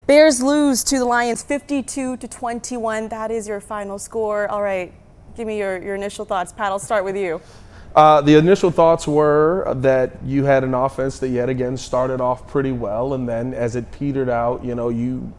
Bears lose to the Lions 52-21. That is your final score. All right, give me your initial thoughts. Pat, I'll start with you. The initial thoughts were that you had an offense that yet again started off pretty well, and then as it petered out, you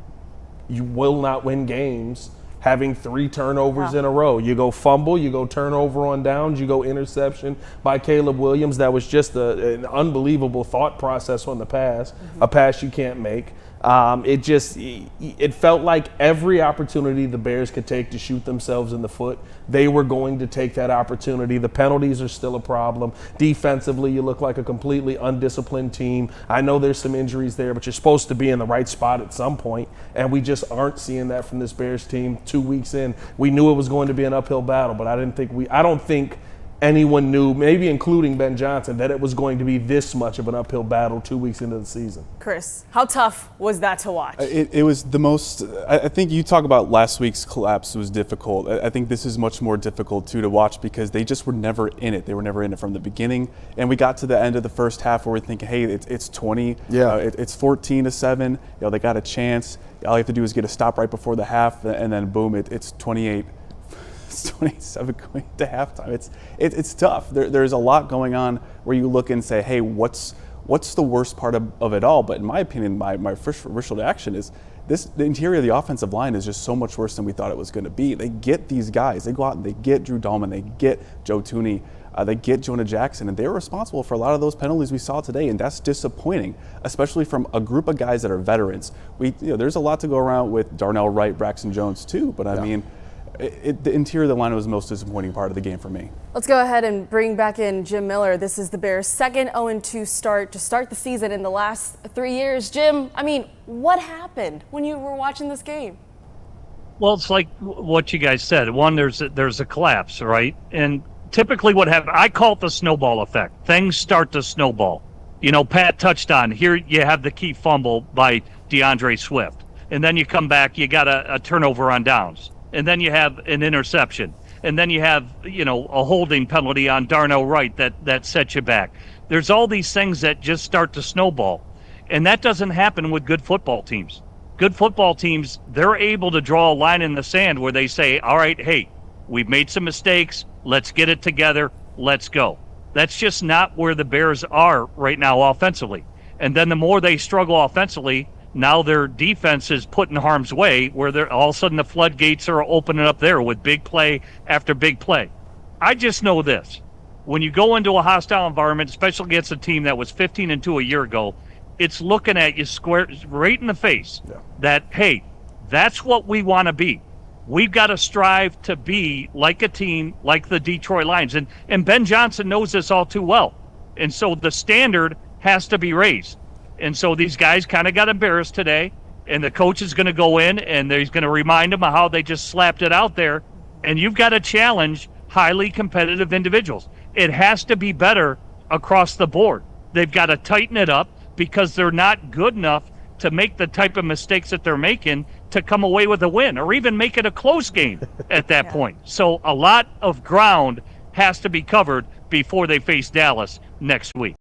will not win games having 3 turnovers in a row. You go fumble, you go turnover on downs, you go interception by Caleb Williams. That was just an unbelievable thought process on the pass, a pass you can't make. It felt like every opportunity the Bears could take to shoot themselves in the foot, they were going to take that opportunity. The penalties are still a problem. Defensively, you look like a completely undisciplined team. I know there's some injuries there, but you're supposed to be in the right spot at some point, and we just aren't seeing that from this Bears team 2 weeks in. We knew it was going to be an uphill battle, but I don't think anyone knew, maybe including Ben Johnson, that it was going to be this much of an uphill battle 2 weeks into the season. Chris, how tough was that to watch? It was the most, I think you talk about last week's collapse was difficult. I think this is much more difficult too to watch because they just were never in it. They were never in it from the beginning. And we got to the end of the first half where we're thinking, hey, it's 20, it's 14-7, they got a chance. All you have to do is get a stop right before the half, and then boom, it's 28. It's 27 going to halftime. It's tough. There's a lot going on where you look and say, hey, what's the worst part of it all? But in my opinion, my first initial reaction is the interior of the offensive line is just so much worse than we thought it was going to be. They get these guys. They go out and they get Drew Dahlman. They get Joe Tooney. They get Jonah Jackson, and they were responsible for a lot of those penalties we saw today, and that's disappointing, especially from a group of guys that are veterans. There's a lot to go around with Darnell Wright, Braxton Jones too, but I mean, the interior of the line was the most disappointing part of the game for me. Let's go ahead and bring back in Jim Miller. This is the Bears' second 0-2 start to start the season in the last 3 years. Jim, I mean, what happened when you were watching this game? Well, it's like what you guys said. One, there's a collapse, right? And typically what happens, I call it the snowball effect. Things start to snowball. Pat touched on, here you have the key fumble by DeAndre Swift. And then you come back, you got a turnover on downs. And then you have an interception. And then you have, a holding penalty on Darnell Wright that sets you back. There's all these things that just start to snowball. And that doesn't happen with good football teams. Good football teams, they're able to draw a line in the sand where they say, all right, hey, we've made some mistakes. Let's get it together. Let's go. That's just not where the Bears are right now offensively. And then the more they struggle offensively, now their defense is put in harm's way where they're all of a sudden the floodgates are opening up there with big play after big play. I just know this. When you go into a hostile environment, especially against a team that was 15-2 a year ago, it's looking at you square right in the face that, hey, that's what we want to be. We've got to strive to be like a team like the Detroit Lions. And Ben Johnson knows this all too well. And so the standard has to be raised. And so these guys kind of got embarrassed today, and the coach is going to go in and he's going to remind them of how they just slapped it out there. And you've got to challenge highly competitive individuals. It has to be better across the board. They've got to tighten it up because they're not good enough to make the type of mistakes that they're making to come away with a win or even make it a close game at that point. So a lot of ground has to be covered before they face Dallas next week.